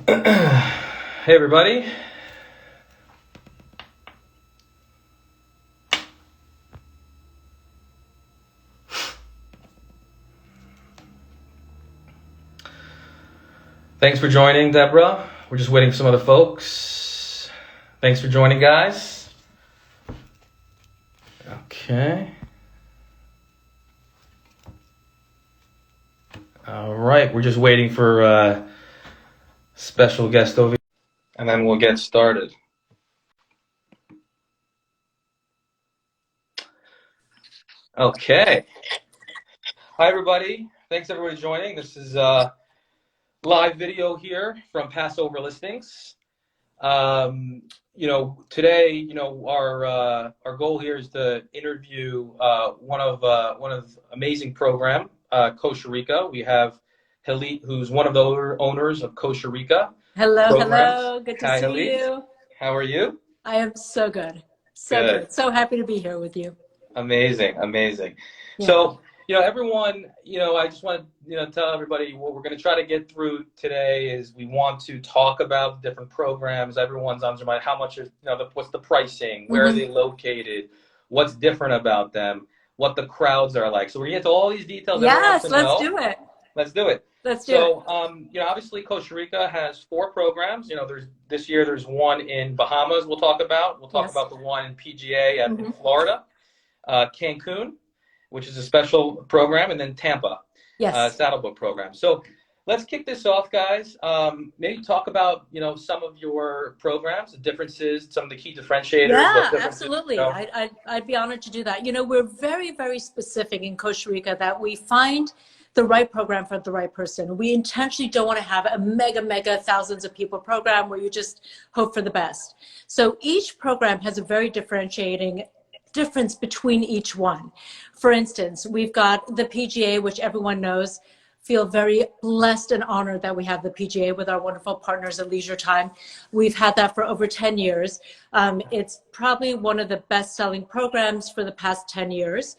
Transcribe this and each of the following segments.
Hey everybody. Thanks for joining, Deborah. We're just waiting for some other folks. Thanks for joining, guys. Okay. All right, we're just waiting for a special guest over here, and then we'll get started. Okay. Hi, everybody. Thanks, everybody, joining. This is live video here from Passover Listings. Today, our goal here is to interview one of amazing program, Kosherica. We have Halit, who's one of the owners of Kosherica. Hello, Programs. hello. Good to Hi, see Halit. you. How are you? I am so good. So good. So happy to be here with you. Amazing. Yeah. So, everyone, I just want to, tell everybody what we're going to try to get through today is we want to talk about different programs. Everyone's on their mind. How much is, what's the pricing? Where are they located? What's different about them? What the crowds are like. So we're going to get to all these details. Yes, let's do it. Let's do it. Obviously Kosherica has 4 programs. This year there's one in Bahamas we'll talk about. We'll talk about the one in PGA in Florida. Cancun, which is a special program, and then Tampa, Saddleboat program. So let's kick this off, guys. Maybe talk about, some of your programs, the differences, some of the key differentiators. Yeah, absolutely. I'd be honored to do that. We're very, very specific in Kosherica that we find the right program for the right person. We intentionally don't want to have a mega thousands of people program where you just hope for the best. So each program has a very differentiating difference between each one. For instance, we've got the PGA, which everyone knows. Feel very blessed and honored that we have the PGA with our wonderful partners at Leisure Time. We've had that for over 10 years. It's probably one of the best-selling programs for the past 10 years.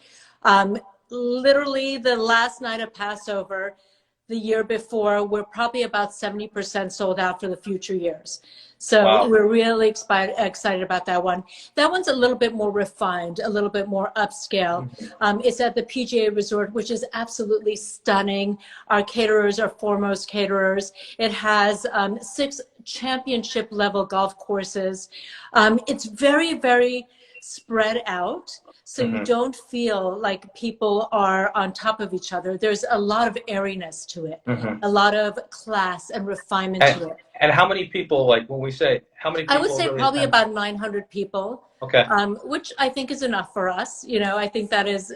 Literally the last night of Passover, the year before, we're probably about 70% sold out for the future years. So We're really excited about that one. That one's a little bit more refined, a little bit more upscale. It's at the PGA Resort, which is absolutely stunning. Our caterers are foremost caterers. It has 6 championship level golf courses. It's very, very spread out. So you don't feel like people are on top of each other. There's a lot of airiness to it, a lot of class and refinement to it. And how many people, like when we say, how many people? I would say really probably about 900 people, which I think is enough for us. I think that is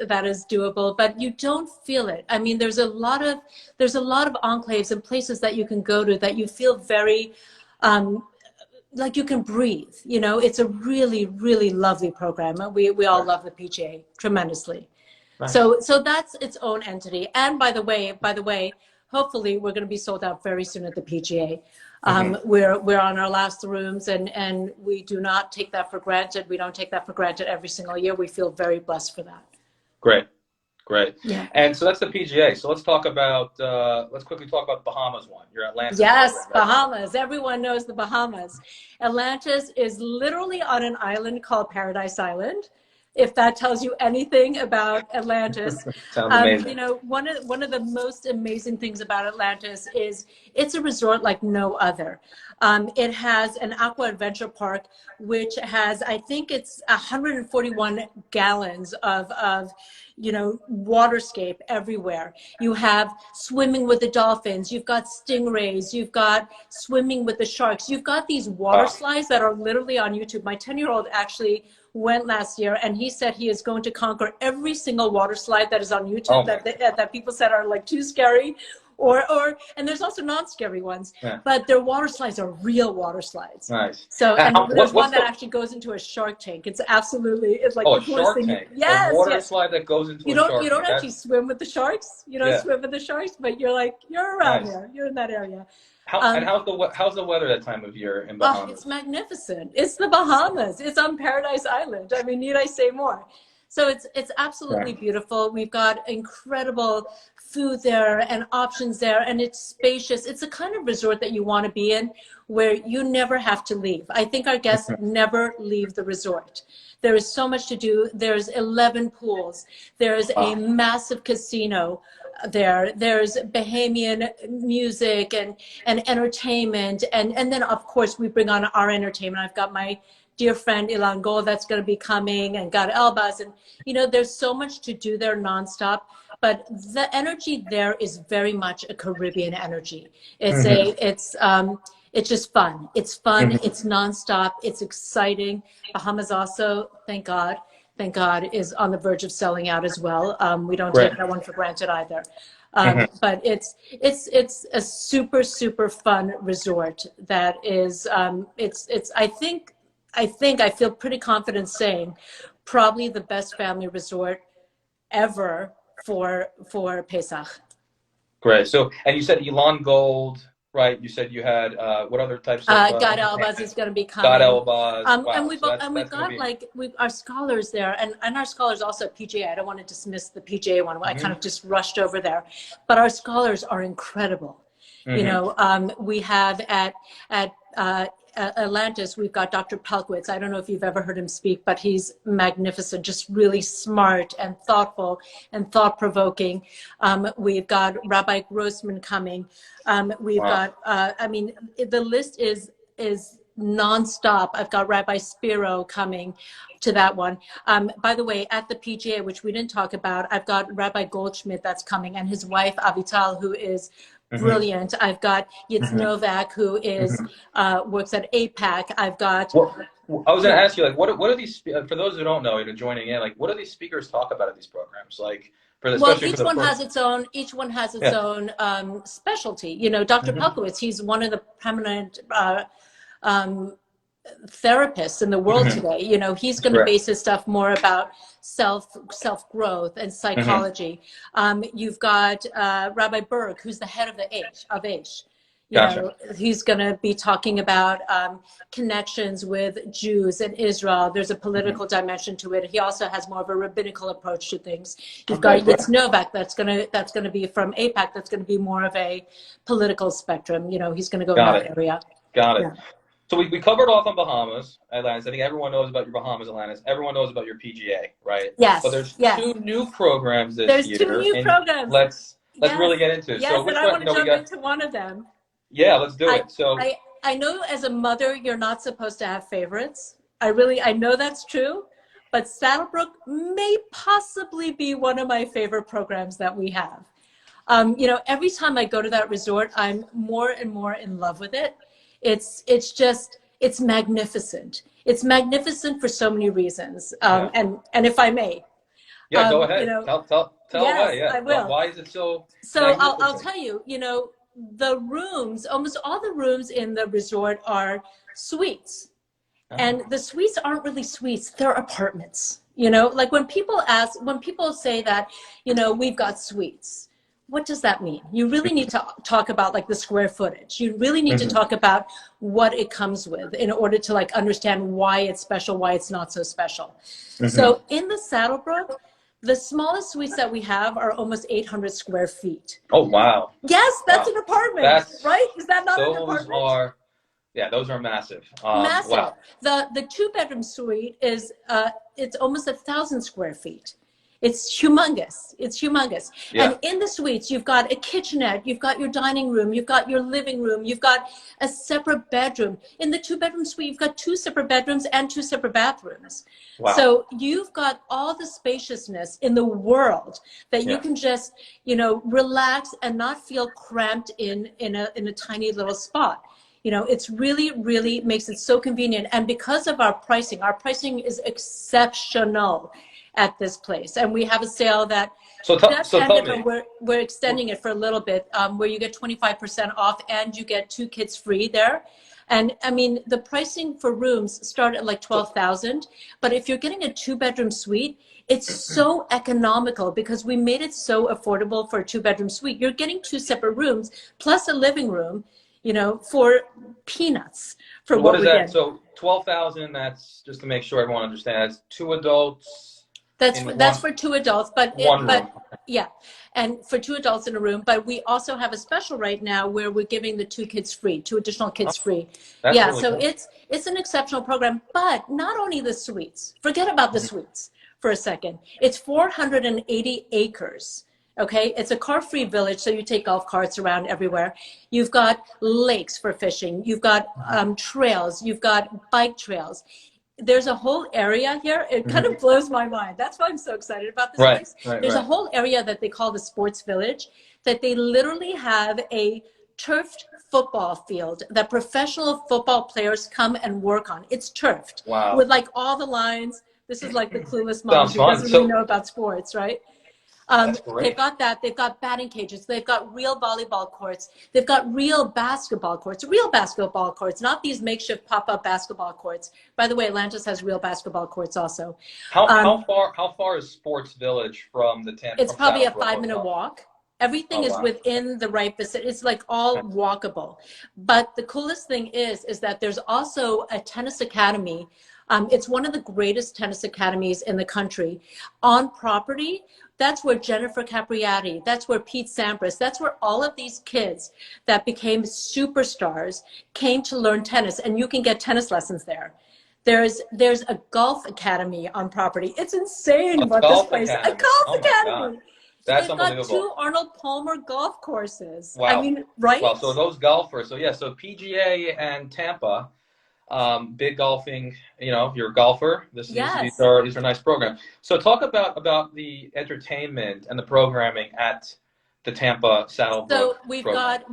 doable, but you don't feel it. I mean, there's a lot of enclaves and places that you can go to that you feel very, like you can breathe. It's a really, really lovely program. We all love the PGA tremendously. Right. So that's its own entity. And by the way, hopefully we're going to be sold out very soon at the PGA. We're on our last rooms, and we do not take that for granted. We don't take that for granted every single year. We feel very blessed for that. Great. Yeah. And so that's the PGA. So let's quickly talk about the Bahamas one. Your Atlantis. Yes, program, right? Bahamas. Everyone knows the Bahamas. Atlantis is literally on an island called Paradise Island. If that tells you anything about Atlantis. Sounds amazing. One of the most amazing things about Atlantis is it's a resort like no other. It has an aqua adventure park, which has, I think it's 141 gallons of waterscape everywhere. You have swimming with the dolphins, you've got stingrays, you've got swimming with the sharks, you've got these water slides that are literally on YouTube. My 10-year-old actually went last year, and he said he is going to conquer every single water slide that is on YouTube that people said are like too scary. And there's also non-scary ones, but their water slides are real water slides. Nice. So, and there's one that actually goes into a shark tank. It's like a shark tank. Yes, a water slide that goes into a shark tank. You don't actually swim with the sharks. You don't swim with the sharks, but you're around here. You're in that area. How's the weather that time of year in Bahamas? Oh, it's magnificent. It's the Bahamas. It's on Paradise Island. I mean, need I say more? So it's absolutely beautiful. We've got incredible food there and options there, and it's spacious. It's the kind of resort that you want to be in where you never have to leave. I think our guests never leave the resort. There is so much to do. There's 11 pools. There's a massive casino there. There's Bahamian music and entertainment. And then, of course, we bring on our entertainment. I've got my dear friend Ilan Gol that's going to be coming, and God Elbaz. And, you know, there's so much to do there nonstop. But the energy there is very much a Caribbean energy. It's just fun. It's fun. It's nonstop. It's exciting. Bahamas also, thank God, is on the verge of selling out as well. We don't take that one for granted either. But it's a super, super fun resort that is, I feel pretty confident saying probably the best family resort ever for Pesach. Great. So, and you said Elon Gold, right? You said you had what other types of God Elbaz is going to be coming. God Elbaz. Wow. And we've got our scholars there, and our scholars also at PGA. I don't want to dismiss the PGA one. I kind of just rushed over there, but our scholars are incredible. You know, we have at Atlantis, we've got Dr. Pelkowitz. I don't know if you've ever heard him speak, but he's magnificent, just really smart and thoughtful and thought-provoking. We've got Rabbi Grossman coming. We've got, I mean, the list is nonstop. I've got Rabbi Spiro coming to that one. By the way, at the PGA, which we didn't talk about, I've got Rabbi Goldschmidt that's coming, and his wife, Avital, who is brilliant. I've got Yitz Novak, who is works at APAC. I've got. Well, I was going to ask you, like, what are these? For those who don't know, joining in, like, what do these speakers talk about at these programs? Like, each one has its own. Each one has its own specialty. You know, Dr. Pelkowitz, he's one of the prominent therapists in the world today. You know, he's going to base his stuff more about self growth and psychology. You've got Rabbi Berg, who's the head of the Aish. You know, he's going to be talking about connections with Jews and Israel. There's a political dimension to it. He also has more of a rabbinical approach to things. You've got Yitz Novak that's going to be from APAC. That's going to be more of a political spectrum. You know, he's going to go in that area. Got it. Yeah. So we covered off on Bahamas, Atlantis. I think everyone knows about your Bahamas, Atlantis. Everyone knows about your PGA, right? Yes. But there's two new programs this year. There's 2 new programs. Let's really get into it. Yes, so and I want to jump into one of them. Yeah, let's do it. So I know as a mother, you're not supposed to have favorites. I know that's true. But Saddlebrook may possibly be one of my favorite programs that we have. You know, every time I go to that resort, I'm more and more in love with it. It's magnificent. It's magnificent for so many reasons. And if I may. Yeah, go ahead. You know, tell yes, away. Yeah. I will. Why is it so I'll tell you, you know, the rooms, almost all the rooms in the resort are suites. And the suites aren't really suites, they're apartments. You know, like when people say that, you know, we've got suites. What does that mean? You really need to talk about like the square footage. You really need to talk about what it comes with in order to like understand why it's special, why it's not so special. So in the Saddlebrook, the smallest suites that we have are almost 800 square feet. Oh, wow. Yes, that's an apartment, right? Is that not an apartment? Those are massive. Massive. Wow. The 2-bedroom suite is, it's almost 1,000 square feet. It's humongous. Yeah. And in the suites, you've got a kitchenette, you've got your dining room, you've got your living room, you've got a separate bedroom. In the 2-bedroom suite, you've got 2 separate bedrooms and 2 separate bathrooms. Wow. So you've got all the spaciousness in the world that you can just, you know, relax and not feel cramped in a tiny little spot. You know, it's really, really makes it so convenient. And because of our pricing is exceptional at this place, and we have a sale that we're extending it for a little bit, where you get 25% off and you get 2 kids free there. And I mean, the pricing for rooms start at like $12,000, but if you're getting a 2-bedroom suite, it's so economical because we made it so affordable for a 2-bedroom suite. You're getting 2 separate rooms plus a living room, you know, for peanuts for what is that? So 12,000. That's just to make sure everyone understands. 2 adults. That's for 2 adults, but one room. yeah, and for 2 adults in a room. But we also have a special right now where we're giving the 2 kids free, 2 additional kids free. That's yeah, really so cool. it's an exceptional program. But not only the suites. Forget about the suites for a second. It's 480 acres. Okay, it's a car-free village, so you take golf carts around everywhere. You've got lakes for fishing. You've got trails. You've got bike trails. There's a whole area here. It kind of blows my mind. That's why I'm so excited about this place. There's a whole area that they call the sports village, that they literally have a turfed football field that professional football players come and work on. It's turfed. Wow. With like all the lines. This is like the clueless mom Sounds who fun. doesn't really know about sports, right? They've got that. They've got batting cages. They've got real volleyball courts. They've got real basketball courts, not these makeshift pop-up basketball courts. By the way, Atlantis has real basketball courts also. How far is Sports Village from the Tampa? It's probably a 5-minute walk. Everything is within the right vicinity. It's like all walkable. But the coolest thing is that there's also a tennis academy. It's one of the greatest tennis academies in the country on property. That's where Jennifer Capriati, that's where Pete Sampras, that's where all of these kids that became superstars came to learn tennis, and you can get tennis lessons there. There's a golf academy on property. It's insane what this place is. A golf academy. That's they've unbelievable. got 2 Arnold Palmer golf courses. Wow. I mean, right? Well, so those golfers, so PGA and Tampa, big golfing, if you're a golfer, these are nice programs. So talk about the entertainment and the programming at the Tampa Saddlebrook. So we've got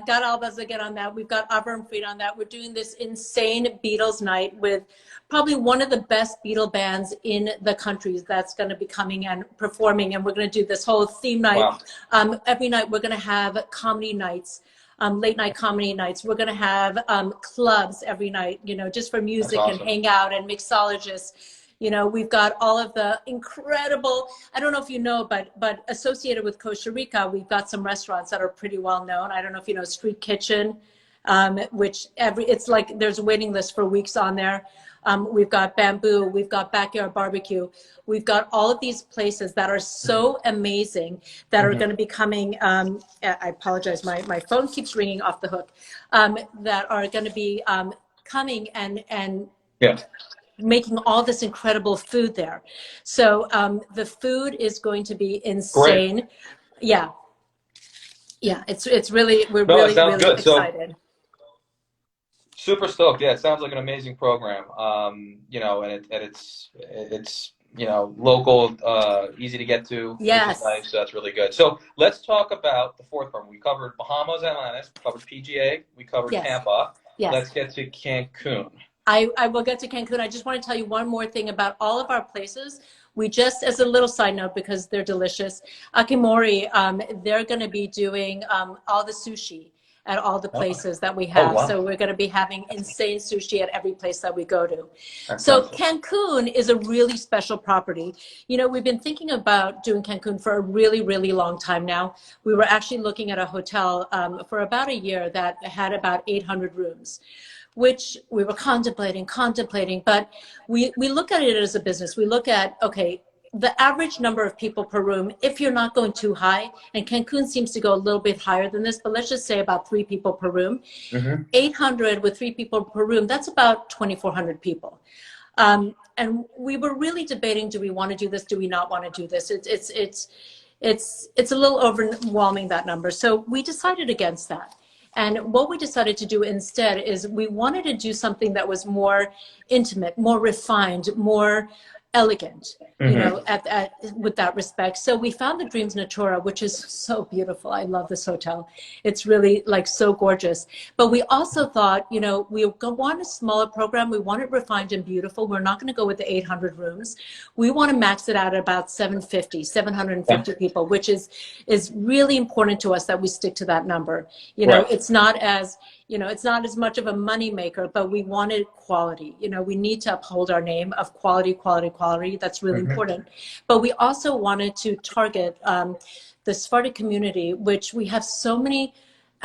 Alba's again on that. We've got Avram Fried on that. We're doing this insane Beatles night with probably one of the best Beatle bands in the country that's going to be coming and performing. And we're going to do this whole theme night. Wow. Every night we're going to have comedy nights. Late night comedy nights. We're going to have clubs every night, just for music and hang out and mixologists. We've got all of the incredible, I don't know if you know, but associated with Kosherica, we've got some restaurants that are pretty well known. I don't know if you know Street Kitchen, which it's like there's a waiting list for weeks on there. We've got Bamboo, we've got Backyard Barbecue. We've got all of these places that are so amazing that are going to be coming. I apologize, my phone keeps ringing off the hook. That are going to be coming and making all this incredible food there. So the food is going to be insane. Great. Yeah, it's really really excited. So, super stoked. Yeah, it sounds like an amazing program. And it's local, easy to get to. Yes. Which is nice. So that's really good. So let's talk about the 4th program. We covered Bahamas, Atlantis. We covered PGA. We covered Tampa. Yes. Let's get to Cancun. I will get to Cancun. I just want to tell you one more thing about all of our places. We just, as a little side note, because they're delicious, Akimori, they're going to be doing all the sushi at all the places that we have. So we're going to be having insane sushi at every place that we go to. So Cancun is a really special property. We've been thinking about doing Cancun for a really, really long time now. We were actually looking at a hotel for about a year that had about 800 rooms, which we were contemplating, but we look at it as a business. We look at, okay, the average number of people per room, if you're not going too high, and Cancun seems to go a little bit higher than this, but let's just say about 3 people per room. 800 with 3 people per room, that's about 2,400 people. And we were really debating, do we want to do this? Do we not want to do this? It's a little overwhelming, that number. So we decided against that. And what we decided to do instead is we wanted to do something that was more intimate, more refined, more elegant, with that respect. So we found the Dreams Natura, which is so beautiful. I love this hotel. It's really like so gorgeous. But we also thought, we want a smaller program. We want it refined and beautiful. We're not going to go with the 800 rooms. We want to max it out at about 750 people, which is really important to us that we stick to that number. It's not as it's not as much of a money maker, but we wanted quality. We need to uphold our name of quality. That's really important. But we also wanted to target the Sephardic community, which we have so many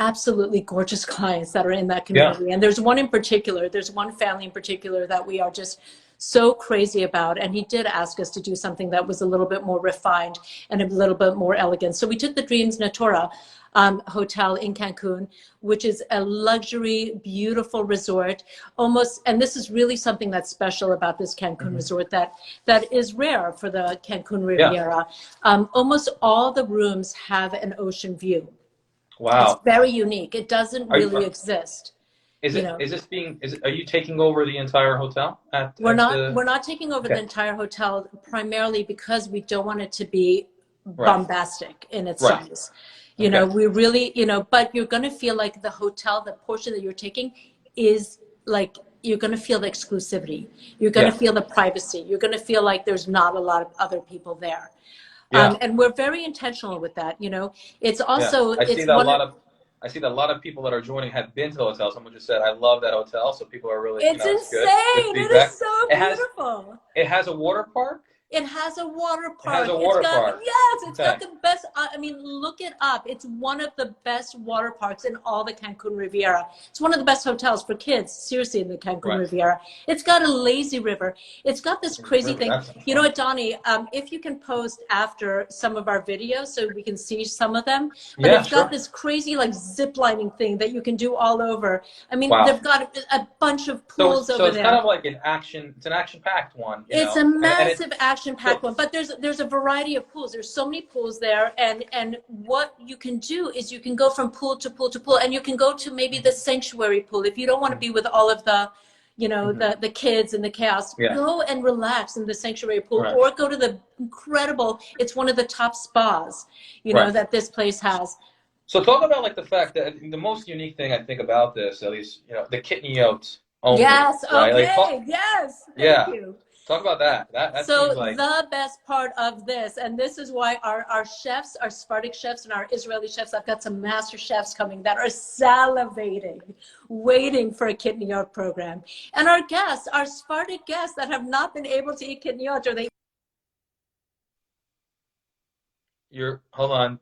absolutely gorgeous clients that are in that community. And there's one family in particular that we are just so crazy about. And he did ask us to do something that was a little bit more refined and a little bit more elegant. So we took the Dreams Natura hotel in Cancun, which is a luxury, beautiful resort. Almost, and this is really something that's special about this Cancun resort that is rare for the Cancun Riviera. Almost all the rooms have an ocean view. Wow. It's very unique. It doesn't really exist. Are you taking over the entire hotel? We're not taking over the entire hotel, primarily because we don't want it to be bombastic in its size. You know, we really, but you're going to feel like the hotel, the portion that you're taking is like, you're going to feel the exclusivity. You're going to feel the privacy. You're going to feel like there's not a lot of other people there. And we're very intentional with that. It's also, I see that a lot of people that are joining have been to the hotel. Someone just said, I love that hotel. So people are really, it's insane. Good it is so beautiful. It has a water park. It has a water park. It has a water park. Yes, it's got the best. I mean, look it up. It's one of the best water parks in all the Cancun Riviera. It's one of the best hotels for kids, seriously, in the Cancun Riviera. It's got a lazy river. It's got this crazy thing. You know what, Donnie? If you can post after some of our videos so we can see some of them. But it's got this crazy like zip lining thing that you can do all over. I mean, they've got a bunch of pools over there. So it's kind of like an action-packed one. It's a massive action-packed one, but there's a variety of pools. There's so many pools there, and what you can do is you can go from pool to pool to pool, and you can go to maybe the sanctuary pool if you don't want to be with all of the, the kids and the chaos. Go and relax in the sanctuary pool, or go to the incredible. It's one of the top spas, that this place has. So talk about like the fact that the most unique thing I think about this, at least, the kidney yachts only. Yes. Right? Okay. Yes. Thank you. Talk about that. That so seems like... the best part of this, and this is why our chefs, our Sephardic chefs and our Israeli chefs, I've got some master chefs coming that are salivating, waiting for a kitniyot program. And our guests, our Sephardic guests that have not been able to eat kitniyot, or they... Hold on.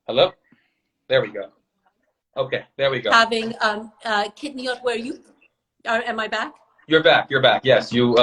Hello? There we go. Okay, there we go. Having kitniyot where you are, am I back? You're back. Yes, you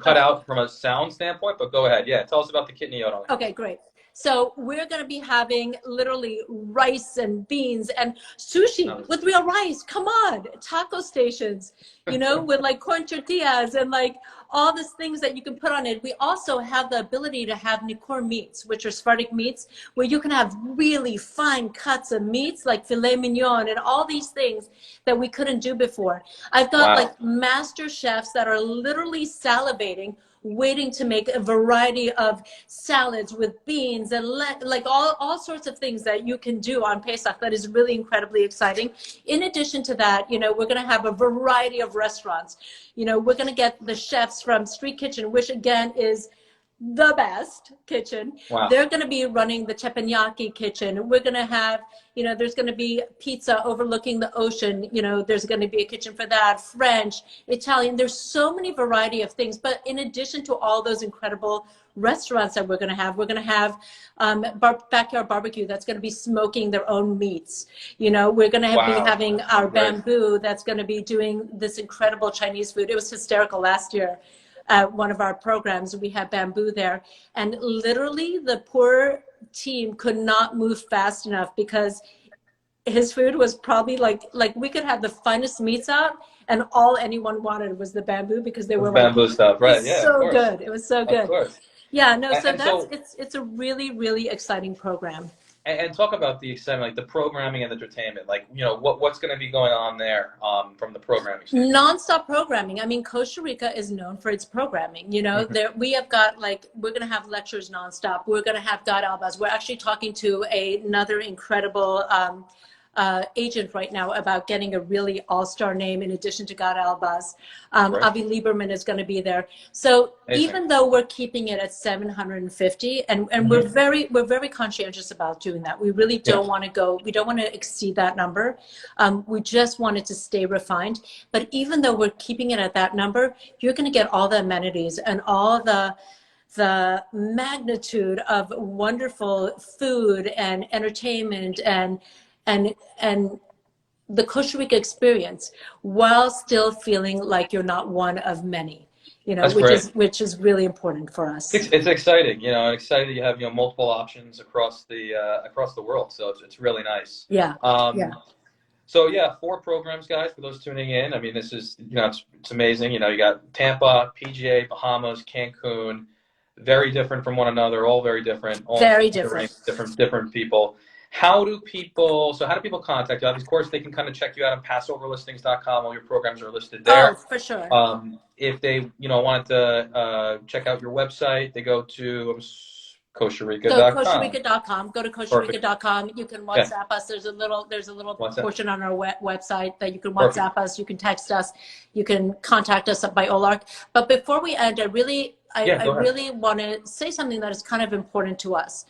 cut out from a sound standpoint, but go ahead. Yeah, tell us about the kitniyot. Okay, great. So we're going to be having literally rice and beans and sushi with real rice. Come on, taco stations, with like corn tortillas and like all these things that you can put on it. We also have the ability to have nikor meats, which are Sephardic meats, where you can have really fine cuts of meats like filet mignon and all these things that we couldn't do before. I've got like master chefs that are literally salivating, waiting to make a variety of salads with beans and like all sorts of things that you can do on Pesach. That is really incredibly exciting. In addition to that, we're going to have a variety of restaurants. We're going to get the chefs from Street Kitchen, which again is the best kitchen. They're going to be running the teppanyaki kitchen. We're going to have, there's going to be pizza overlooking the ocean. There's going to be a kitchen for that, French, Italian. There's so many variety of things. But in addition to all those incredible restaurants that we're going to have backyard barbecue that's going to be smoking their own meats. We're going to be having our bamboo that's going to be doing this incredible Chinese food. It was hysterical last year. One of our programs, we had bamboo there, and literally the poor team could not move fast enough because his food was probably like we could have the finest meats out, and all anyone wanted was the bamboo because they were bamboo stuff, right? Yeah, so good. It was so good. Of course. Yeah, no. So it's a really, really exciting program. And talk about the excitement, like the programming and the entertainment, like, what's going to be going on there from the programming standpoint? Non-stop programming. I mean, Kosherica is known for its programming. We have got we're going to have lectures non-stop. We're going to have Gad Albaz. We're actually talking to another incredible agent right now about getting a really all-star name in addition to Gad Albaz. Avi Lieberman is going to be there. So even though we're keeping it at 750, and we're very conscientious about doing that. We really don't want to go. We don't want to exceed that number. We just want it to stay refined. But even though we're keeping it at that number, you're going to get all the amenities and all the the magnitude of wonderful food and entertainment and the Kosherica experience, while still feeling like you're not one of many, you know, which is really important for us. It's exciting, you know, excited you have, you know, multiple options across the world. So it's really nice. Yeah. So yeah, 4 programs, guys, for those tuning in. I mean, this is, you know, it's amazing. You know, you got Tampa, PGA, Bahamas, Cancun, very different from one another, all very different. All very different. Different people. How do people contact you? Of course, they can kind of check you out on PassoverListings.com. All your programs are listed there. Oh, for sure. If they, you know, want to check out your website, they go to Kosherica.com. Kosherica.com. Go to Kosherica.com. You can WhatsApp us. There's a little portion on our website that you can WhatsApp us. You can text us. You can contact us by OLARC. But before we end, I really want to say something that is kind of important to us.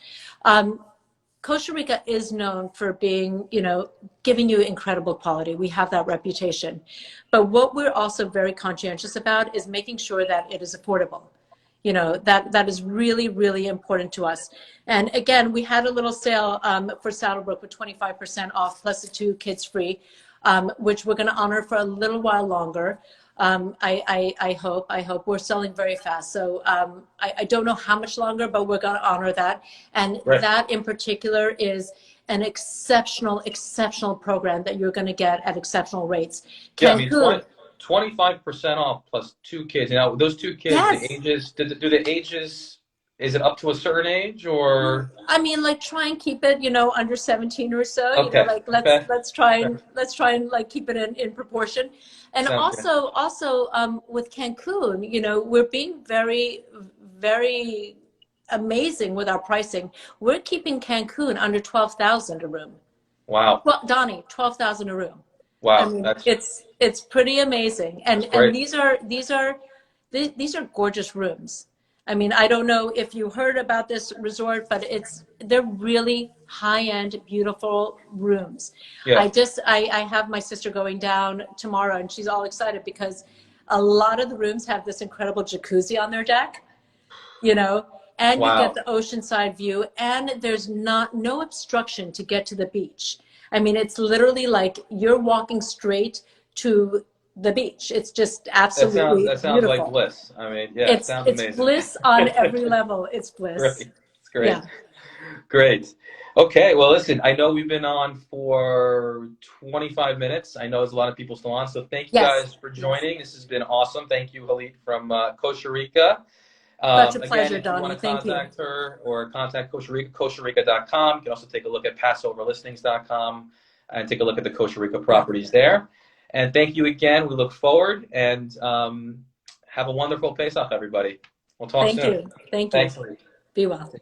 Kosherica is known for being, you know, giving you incredible quality. We have that reputation. But what we're also very conscientious about is making sure that it is affordable. You know, that is really, really important to us. And again, we had a little sale for Saddlebrook with 25% off plus the 2 kids free, which we're going to honor for a little while longer. I hope we're selling very fast. So I don't know how much longer, but we're going to honor that. And that in particular is an exceptional program that you're going to get at exceptional rates. Yeah, I mean, 25% off plus 2 kids. Now, those 2 kids, the ages, do the ages, is it up to a certain age, or? I mean, like, try and keep it, you know, under 17 or so. Okay. You know, like let's try and like keep it in proportion. And also with Cancun, you know, we're being very, very amazing with our pricing. We're keeping Cancun under $12,000 a room. Wow. Well, Donnie, $12,000 a room. Wow. I mean, it's pretty amazing. And these are gorgeous rooms. I mean, I don't know if you heard about this resort, but they're really high-end, beautiful rooms. Yeah. I have my sister going down tomorrow, and she's all excited because a lot of the rooms have this incredible jacuzzi on their deck, you know, and you get the oceanside view, and there's no obstruction to get to the beach. I mean, it's literally like you're walking straight to the beach. It's just absolutely that sounds beautiful. Like bliss. I mean, yeah, it sounds amazing. It's bliss on every level. It's bliss. Great. It's great. Yeah. Great. Okay, well, listen, I know we've been on for 25 minutes. I know there's a lot of people still on, so thank you guys for joining. This has been awesome. Thank you, Halit, from Kosherica. Such a pleasure, Donnie. If you want to contact her or contact Kosherica, Kosherica.com. You can also take a look at PassoverListings.com and take a look at the Kosherica properties there. And thank you again. We look forward, and have a wonderful Pesach, everybody. We'll talk soon. Thank you. Thanks. Be well.